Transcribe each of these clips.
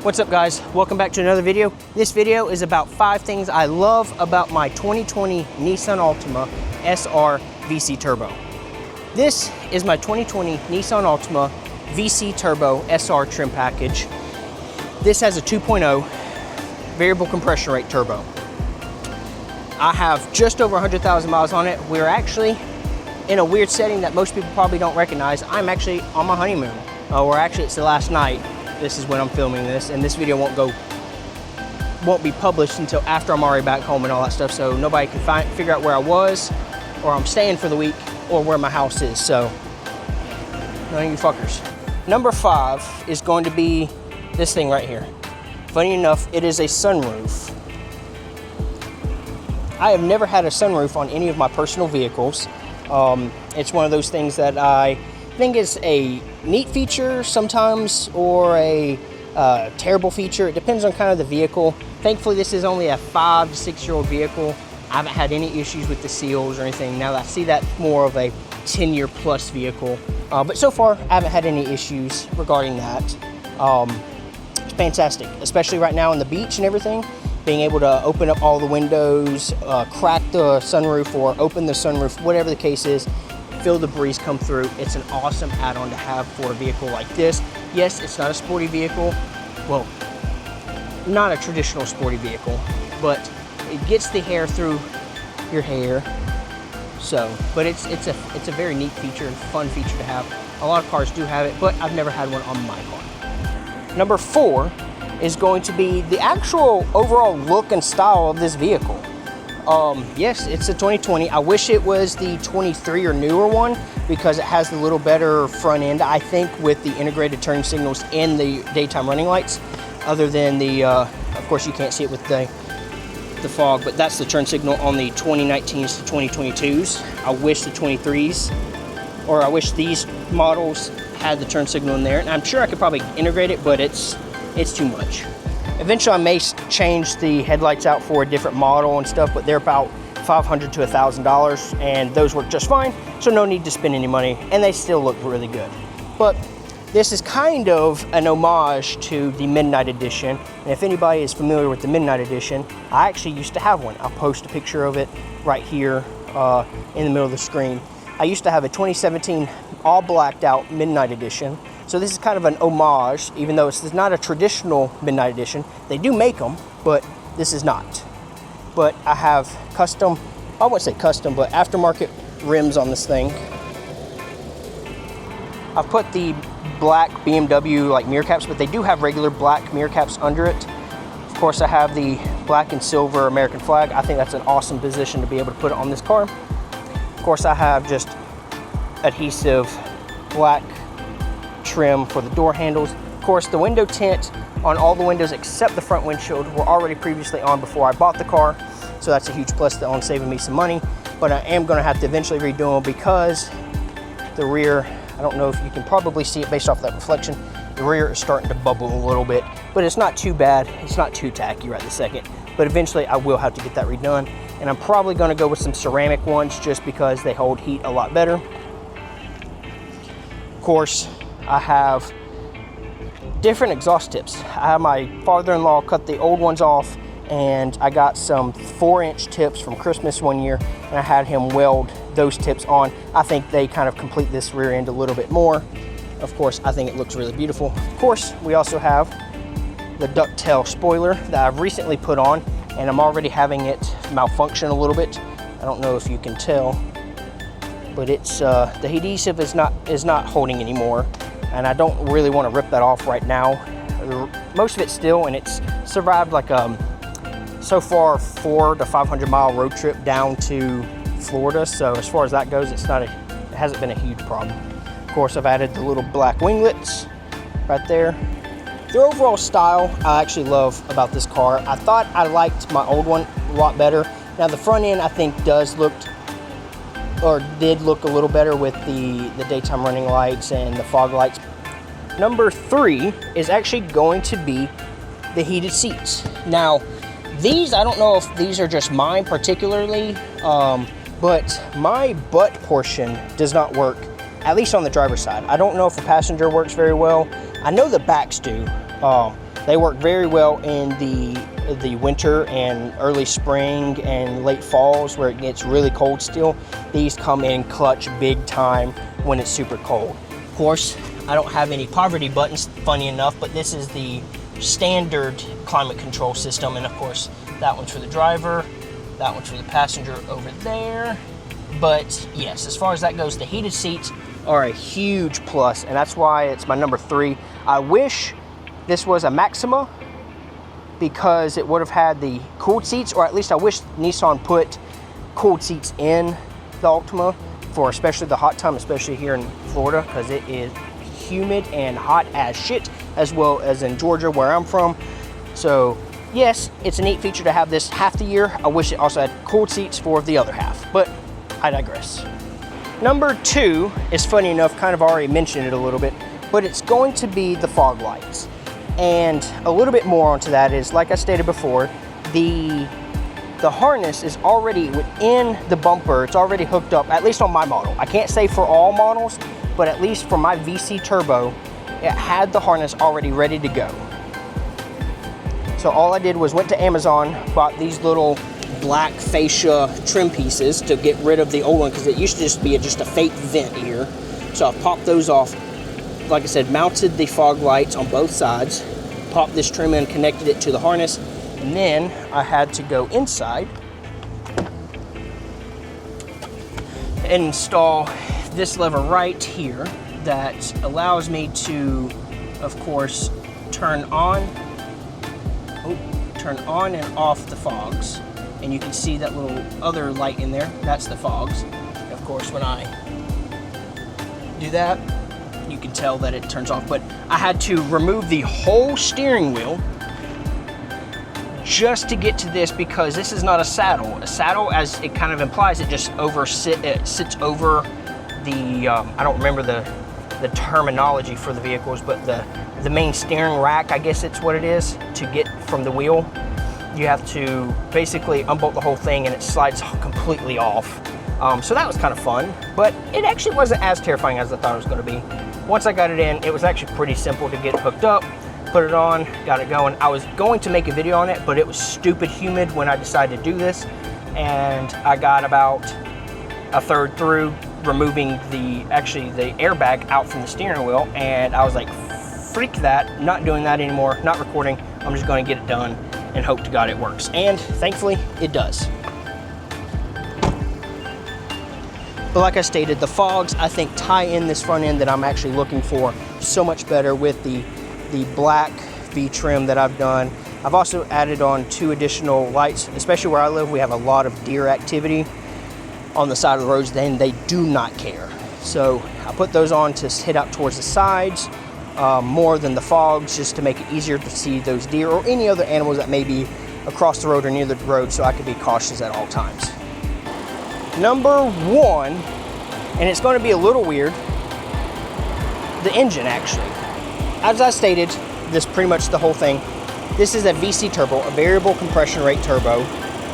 What's up guys, welcome back to another video. This video is about 5 things I love about my 2020 Nissan Altima SR VC Turbo. This is my 2020 Nissan Altima VC Turbo SR trim package. This has a 2.0 variable compression rate turbo. I have just over 100,000 miles on it. We're actually in a weird setting that most people probably don't recognize. I'm actually on my honeymoon. It's the last night. This is when I'm filming this, and this video won't be published until after I'm already back home and all that stuff, so nobody can figure out where I was, or I'm staying for the week, or where my house is, so none of you fuckers. Number 5 is going to be this thing right here. Funny enough, it is a sunroof. I have never had a sunroof on any of my personal vehicles. It's one of those things that I think is a neat feature sometimes, or a terrible feature. It depends on kind of the vehicle. Thankfully, this is only a 5 to 6 year old vehicle. I haven't had any issues with the seals or anything. Now I see that more of a 10-year plus vehicle, but so far I haven't had any issues regarding that. It's fantastic, especially right now on the beach and everything. Being able to open up all the windows, crack the sunroof or open the sunroof, whatever the case is, feel the breeze come through. It's an awesome add-on to have for a vehicle like this. Yes, it's not a sporty vehicle. Well, not a traditional sporty vehicle, but it gets the hair through your hair. So, but it's a very neat feature and fun feature to have. A lot of cars do have it, but I've never had one on my car. Number 4 is going to be the actual overall look and style of this vehicle. Yes, it's a 2020. I wish it was the 23 or newer one, because it has the little better front end, I think, with the integrated turn signals and the daytime running lights. Other than the, of course you can't see it with the fog, but that's the turn signal on the 2019s to 2022s. I wish the 23s, or I wish these models had the turn signal in there. And I'm sure I could probably integrate it, but it's too much. Eventually I may change the headlights out for a different model and stuff, but they're about $500 to $1,000, and those work just fine, so no need to spend any money, and they still look really good. But this is kind of an homage to the Midnight Edition, and if anybody is familiar with the Midnight Edition, I actually used to have one. I'll post a picture of it right here in the middle of the screen. I used to have a 2017 all blacked out Midnight Edition. So this is kind of an homage, even though it's not a traditional Midnight Edition. They do make them, but this is not. But I have custom, I wouldn't say custom, but aftermarket rims on this thing. I've put the black BMW like mirror caps, but they do have regular black mirror caps under it. Of course, I have the black and silver American flag. I think that's an awesome position to be able to put it on this car. Of course, I have just adhesive black trim for the door handles. Of course, the window tint on all the windows except the front windshield were already previously on before I bought the car, so that's a huge plus on saving me some money. But I am going to have to eventually redo them, because the rear, I don't know if you can probably see it based off that reflection, the rear is starting to bubble a little bit, but it's not too bad. It's not too tacky right this second, but eventually I will have to get that redone, and I'm probably going to go with some ceramic ones just because they hold heat a lot better. Of course, I have different exhaust tips. I have my father-in-law cut the old ones off, and I got some 4-inch tips from Christmas one year, and I had him weld those tips on. I think they kind of complete this rear end a little bit more. Of course, I think it looks really beautiful. Of course, we also have the ducktail spoiler that I've recently put on, and I'm already having it malfunction a little bit. I don't know if you can tell, but it's the adhesive is not holding anymore. And I don't really want to rip that off right now. Most of it's still, and it's survived like so far 400 to 500 mile road trip down to Florida. So as far as that goes, it hasn't been a huge problem. Of course, I've added the little black winglets right there. The overall style I actually love about this car. I thought I liked my old one a lot better. Now the front end I think did look a little better with the daytime running lights and the fog lights. Number 3 is actually going to be the heated seats. Now, these, I don't know if these are just mine particularly, but my butt portion does not work, at least on the driver's side. I don't know if the passenger works very well. I know the backs do. They work very well in the winter and early spring and late falls where it gets really cold still. These come in clutch big time when it's super cold. Of course, I don't have any poverty buttons, funny enough, but this is the standard climate control system. And of course, that one's for the driver, that one's for the passenger over there. But yes, as far as that goes, the heated seats are a huge plus, and that's why it's my number 3. I wish this was a Maxima because it would have had the cooled seats, or at least I wish Nissan put cooled seats in the Altima for especially the hot time, especially here in Florida, because it is humid and hot as shit, as well as in Georgia where I'm from. So yes, it's a neat feature to have this half the year. I wish it also had cooled seats for the other half, but I digress. Number 2 is, funny enough, kind of already mentioned it a little bit, but it's going to be the fog lights. And a little bit more onto that is, like I stated before, the harness is already within the bumper. It's already hooked up, at least on my model. I can't say for all models, but at least for my VC Turbo, it had the harness already ready to go. So all I did was went to Amazon, bought these little black fascia trim pieces to get rid of the old one, because it used to just be just a fake vent here. So I popped those off. Like I said, mounted the fog lights on both sides, popped this trim in, connected it to the harness, and then I had to go inside and install this lever right here that allows me to, of course, turn on and off the fogs. And you can see that little other light in there, that's the fogs. And of course, when I do that, you can tell that it turns off. But I had to remove the whole steering wheel just to get to this, because this is not a saddle. A saddle, as it kind of implies, it just sits over the, I don't remember the terminology for the vehicles, but the main steering rack, I guess it's what it is, to get from the wheel. You have to basically unbolt the whole thing and it slides completely off. So that was kind of fun, but it actually wasn't as terrifying as I thought it was going to be. Once I got it in, it was actually pretty simple to get hooked up, put it on, got it going. I was going to make a video on it, but it was stupid humid when I decided to do this, and I got about a third through removing the airbag out from the steering wheel, and I was like, freak that, not doing that anymore, not recording. I'm just going to get it done and hope to God it works. And thankfully, it does. But like I stated, the fogs, I think, tie in this front end that I'm actually looking for so much better with the black V trim that I've done. I've also added on 2 additional lights, especially where I live. We have a lot of deer activity on the side of the roads, then they do not care. So I put those on to hit out towards the sides, more than the fogs, just to make it easier to see those deer or any other animals that may be across the road or near the road, so I can be cautious at all times. Number 1, and it's going to be a little weird, the engine actually. As I stated, this pretty much the whole thing. This is a VC turbo, a variable compression rate turbo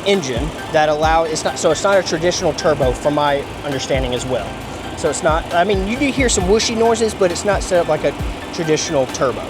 engine that it's not a traditional turbo from my understanding as well. So it's not, I mean, you do hear some whooshy noises, but it's not set up like a traditional turbo.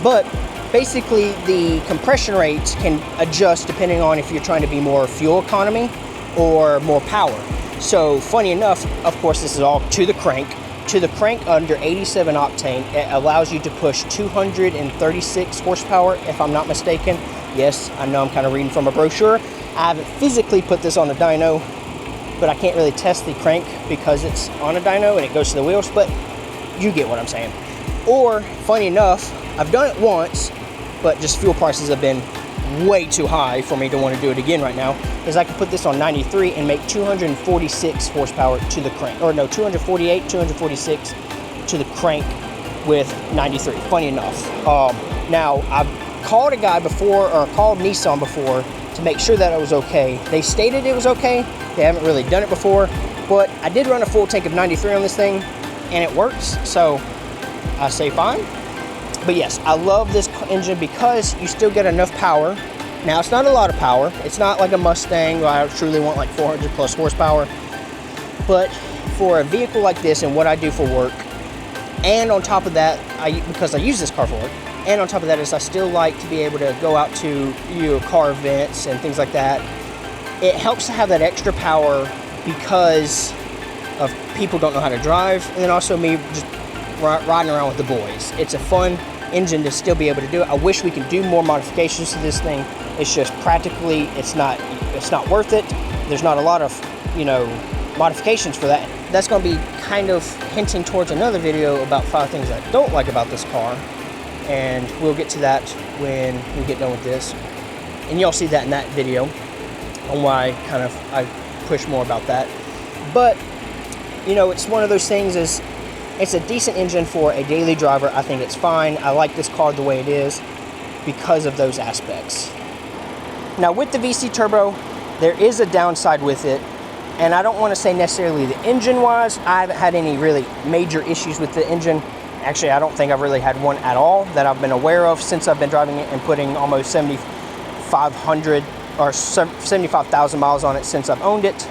But basically the compression rates can adjust depending on if you're trying to be more fuel economy or more power. So funny enough, of course, this is all to the crank. To the crank under 87 octane, it allows you to push 236 horsepower, if I'm not mistaken. Yes, I know I'm kind of reading from a brochure. I haven't physically put this on a dyno, but I can't really test the crank because it's on a dyno and it goes to the wheels, but you get what I'm saying. Or, funny enough, I've done it once, but just fuel prices have been way too high for me to want to do it again right now, is I could put this on 93 and make 246 horsepower to the crank, or no, 248, 246 to the crank with 93, funny enough. Now, I've called a guy before, or called Nissan before, to make sure that it was okay. They stated it was okay. They haven't really done it before, but I did run a full tank of 93 on this thing, and it works, so I say fine. But yes, I love this engine because you still get enough power. Now, it's not a lot of power. It's not like a Mustang where I truly want like 400 plus horsepower. But for a vehicle like this and what I do for work, and on top of that, because I use this car for work, And on top of that is I still like to be able to go out to car events and things like that. It helps to have that extra power because of people don't know how to drive, and then also me just riding around with the boys. It's a fun engine to still be able to do it. I wish we could do more modifications to this thing. It's just practically, it's not worth it. There's not a lot of, modifications for that. That's going to be kind of hinting towards another video about 5 things I don't like about this car, and we'll get to that when we get done with this. And you'll see that in that video on why I push more about that. But it's one of those things, is it's a decent engine for a daily driver. I think it's fine. I like this car the way it is because of those aspects. Now with the VC turbo, there is a downside with it, and I don't want to say necessarily the engine wise. I haven't had any really major issues with the engine. Actually, I don't think I've really had one at all that I've been aware of since I've been driving it and putting almost 7,500 or 75,000 miles on it since I've owned it.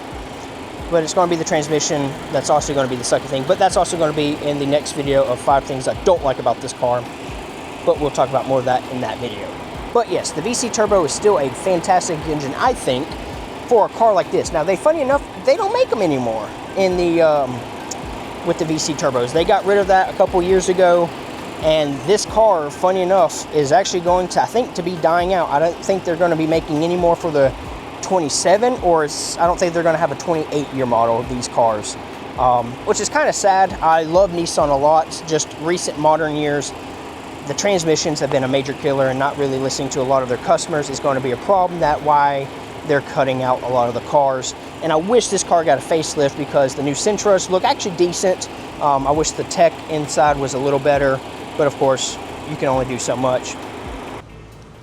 But it's going to be the transmission that's also going to be the sucky thing. But that's also going to be in the next video of 5 things I don't like about this car. But we'll talk about more of that in that video. But yes, the VC turbo is still a fantastic engine, I think, for a car like this. Now, funny enough, they don't make them anymore in the with the VC turbos. They got rid of that a couple years ago, and this car, funny enough, is actually going to, I think, to be dying out. I don't think they're going to be making any more for the 27, or I don't think they're going to have a 28-year model of these cars, which is kind of sad. I love Nissan a lot. Just recent modern years, the transmissions have been a major killer, and not really listening to a lot of their customers is going to be a problem. That's why they're cutting out a lot of the cars. And I wish this car got a facelift, because the new Sentras look actually decent. I wish the tech inside was a little better, but of course, you can only do so much.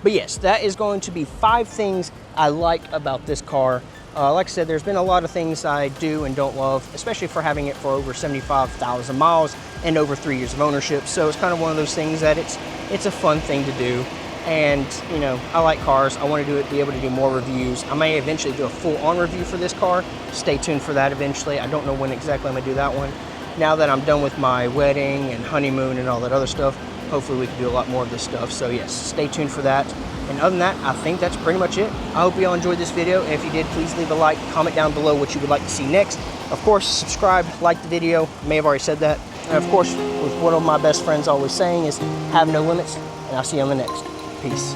But yes, that is going to be 5 things I like about this car. Like I said, there's been a lot of things I do and don't love, especially for having it for over 75,000 miles and over 3 years of ownership. So it's kind of one of those things that it's a fun thing to do. And I like cars. I want to be able to do more reviews. I may eventually do a full-on review for this car. Stay tuned for that eventually. I don't know when exactly I'm going to do that one. Now that I'm done with my wedding and honeymoon and all that other stuff, hopefully we can do a lot more of this stuff. So yes, stay tuned for that. And other than that, I think that's pretty much it. I hope you all enjoyed this video. If you did, please leave a like, comment down below what you would like to see next. Of course, subscribe, like the video. I may have already said that. And of course, with one of my best friends always saying is, have no limits. And I'll see you on the next. Peace.